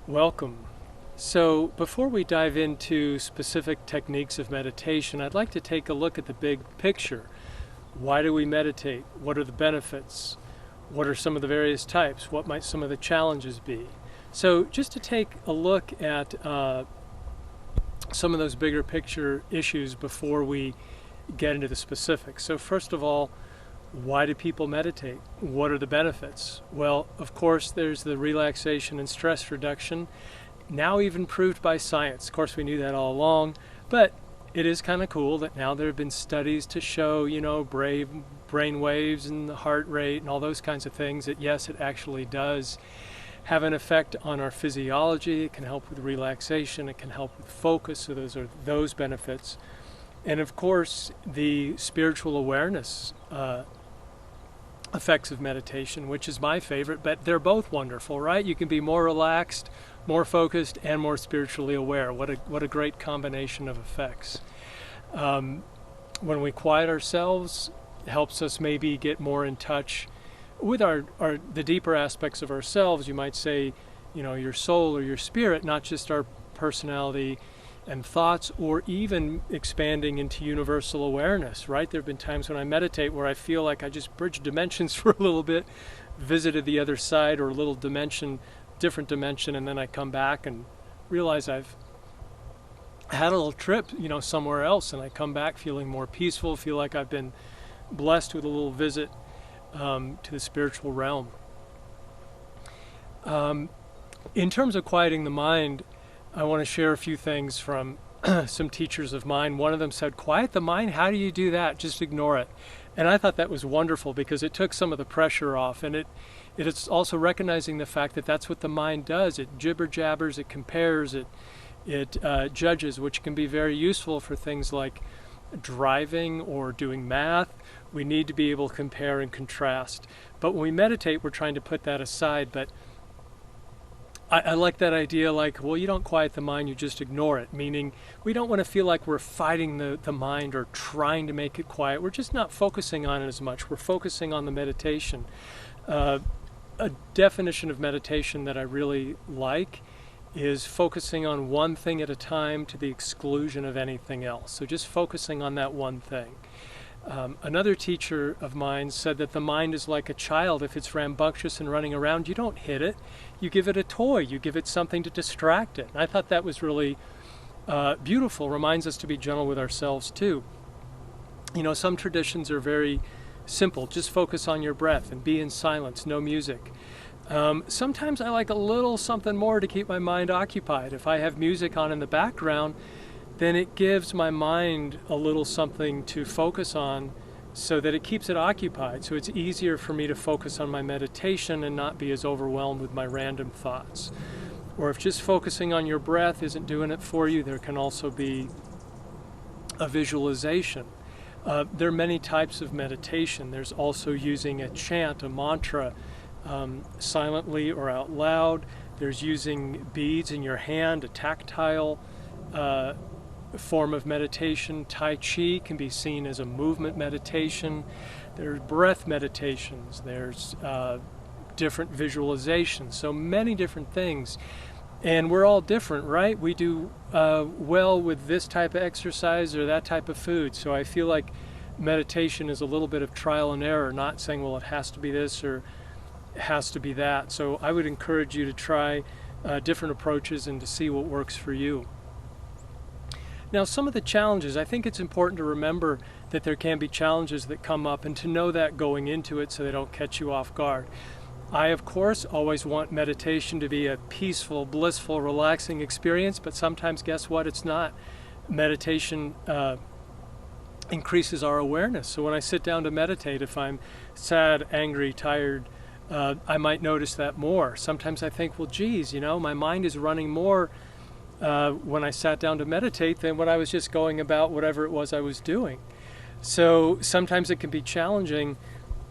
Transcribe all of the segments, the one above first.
Welcome. So, before we dive into specific techniques of meditation, I'd like to take a look at the big picture. Why do we meditate? What are the benefits? What are some of the various types? What might some of the challenges be? So, just to take a look at some of those bigger picture issues before we get into the specifics. So, first of all, why do people meditate? What are the benefits? Well, of course, there's the relaxation and stress reduction, now even proved by science. Of course, we knew that all along, but it is kind of cool that now there have been studies to show, brain waves and the heart rate and all those kinds of things, that yes, it actually does have an effect on our physiology. It can help with relaxation, it can help with focus, so those are those benefits. And of course, the spiritual awareness effects of meditation, which is my favorite, but they're both wonderful, right? You can be more relaxed, more focused, and more spiritually aware. What a great combination of effects. When we quiet ourselves, it helps us maybe get more in touch with the deeper aspects of ourselves. You might say, your soul or your spirit, not just our personality and thoughts, or even expanding into universal awareness, right? There have been times when I meditate where I feel like I just bridged dimensions for a little bit, visited the other side or a little different dimension, and then I come back and realize I've had a little trip, somewhere else, and I come back feeling more peaceful, feel like I've been blessed with a little visit to the spiritual realm. In terms of quieting the mind, I want to share a few things from some teachers of mine. One of them said, "Quiet the mind? How do you do that? Just ignore it." And I thought that was wonderful because it took some of the pressure off, and it's also recognizing the fact that that's what the mind does. It jibber jabbers, it compares, it judges, which can be very useful for things like driving or doing math. We need to be able to compare and contrast. But when we meditate, we're trying to put that aside. But I like that idea, you don't quiet the mind, you just ignore it, meaning we don't want to feel like we're fighting the mind or trying to make it quiet. We're just not focusing on it as much. We're focusing on the meditation. A definition of meditation that I really like is focusing on one thing at a time to the exclusion of anything else. So just focusing on that one thing. Another teacher of mine said that the mind is like a child. If it's rambunctious and running around, you don't hit it. You give it a toy. You give it something to distract it. And I thought that was really beautiful. Reminds us to be gentle with ourselves too. Some traditions are very simple. Just focus on your breath and be in silence, no music. Sometimes I like a little something more to keep my mind occupied. If I have music on in the background, then it gives my mind a little something to focus on so that it keeps it occupied. So it's easier for me to focus on my meditation and not be as overwhelmed with my random thoughts. Or if just focusing on your breath isn't doing it for you, there can also be a visualization. There are many types of meditation. There's also using a chant, a mantra, silently or out loud. There's using beads in your hand, a tactile form of meditation. Tai Chi can be seen as a movement meditation. There's breath meditations. There's different visualizations. So many different things. And we're all different, right? We do well with this type of exercise or that type of food. So I feel like meditation is a little bit of trial and error, not saying, well, it has to be this or it has to be that. So I would encourage you to try different approaches and to see what works for you. Now, some of the challenges, I think it's important to remember that there can be challenges that come up and to know that going into it so they don't catch you off guard. I, of course, always want meditation to be a peaceful, blissful, relaxing experience, but sometimes, guess what? It's not. Meditation increases our awareness. So when I sit down to meditate, if I'm sad, angry, tired, I might notice that more. Sometimes I think, well, geez, my mind is running more when I sat down to meditate than when I was just going about whatever it was I was doing. So sometimes it can be challenging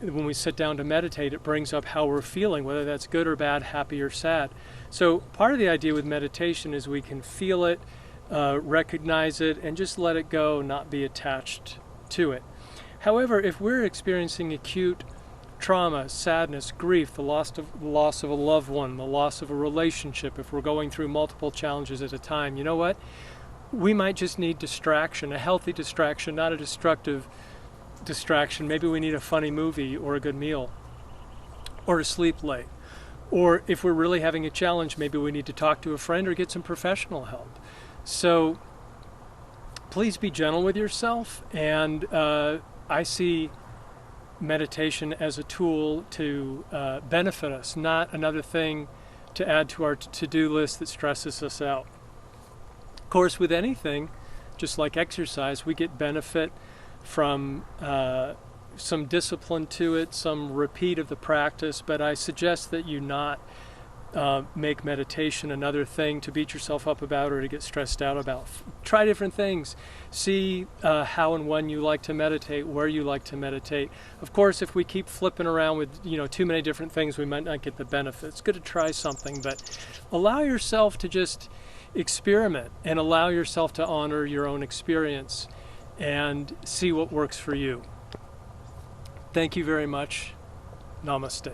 when we sit down to meditate. It brings up how we're feeling, whether that's good or bad, happy or sad. So part of the idea with meditation is we can feel it, recognize it, and just let it go, not be attached to it. However, if we're experiencing acute trauma, sadness, grief, the loss of a loved one, the loss of a relationship, if we're going through multiple challenges at a time, you know what? We might just need distraction, a healthy distraction, not a destructive distraction. Maybe we need a funny movie or a good meal or to sleep late. Or if we're really having a challenge, maybe we need to talk to a friend or get some professional help. So please be gentle with yourself, and I see meditation as a tool to benefit us, not another thing to add to our to-do list that stresses us out. Of course, with anything, just like exercise, we get benefit from some discipline to it, some repeat of the practice, but I suggest that you not make meditation another thing to beat yourself up about or to get stressed out about. Try different things. See how and when you like to meditate, where you like to meditate. Of course, if we keep flipping around with too many different things, we might not get the benefit. It's good to try something, but allow yourself to just experiment and allow yourself to honor your own experience and see what works for you. Thank you very much. Namaste.